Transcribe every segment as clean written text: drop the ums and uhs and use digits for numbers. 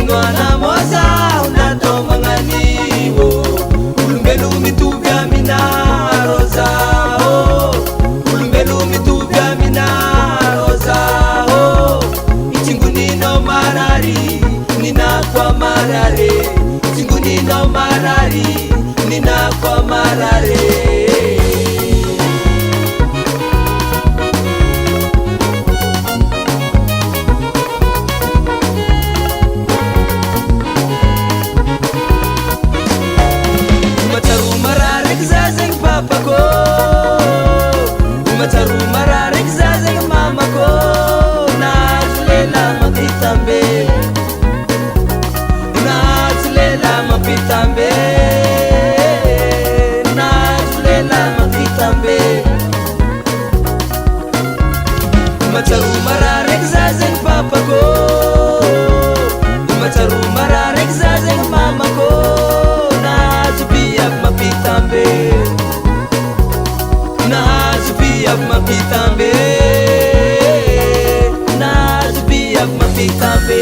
Namozaho natao magnanio olombelo mitovy amina rozaho olombelo mitovy amina rozaho itsingoninao marary ninako amarare itsingoninao marary ninako amarare Umacharu mararek zazeng mamako nazulela mapitambe nazulela mapitambe nazulela mapitambe Umacharu mararek zazeng papako Umacharu mararek zazeng mamako nazubiak mapitambe Nazubiak mapitambe Nazubiak mapitambe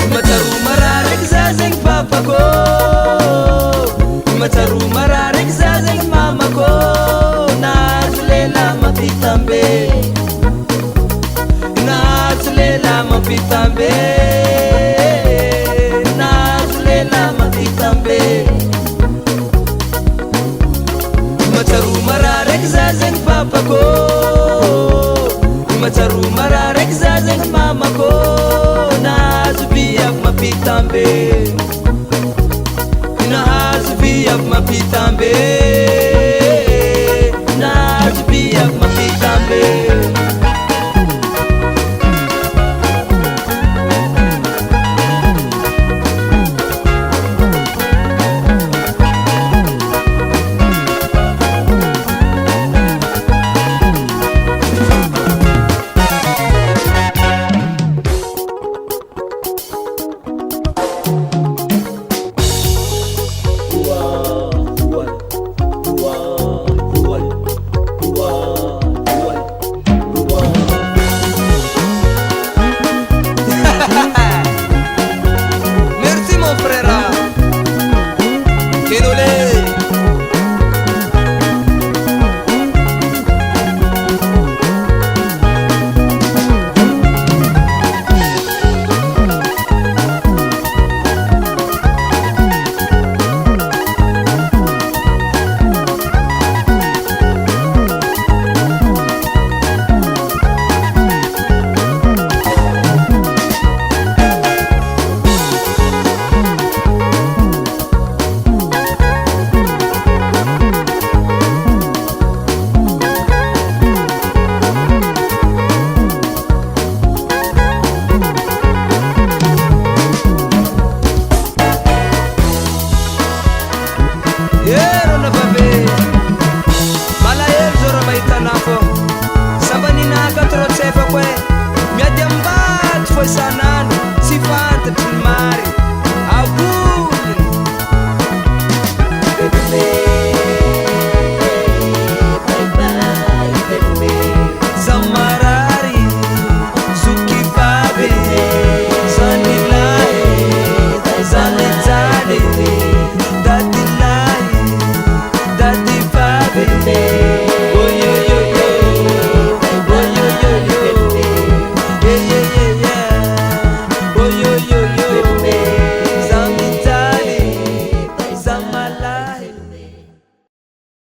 Umacharu mararek zazeng papako Umacharu mararek zazeng mamako Nazulela mapitambe Nazulela mapitambe Umacharu mararek zazeng papako Umacharu mararek zazeng mamako nazubiak mapitambe nazubiak mapitambe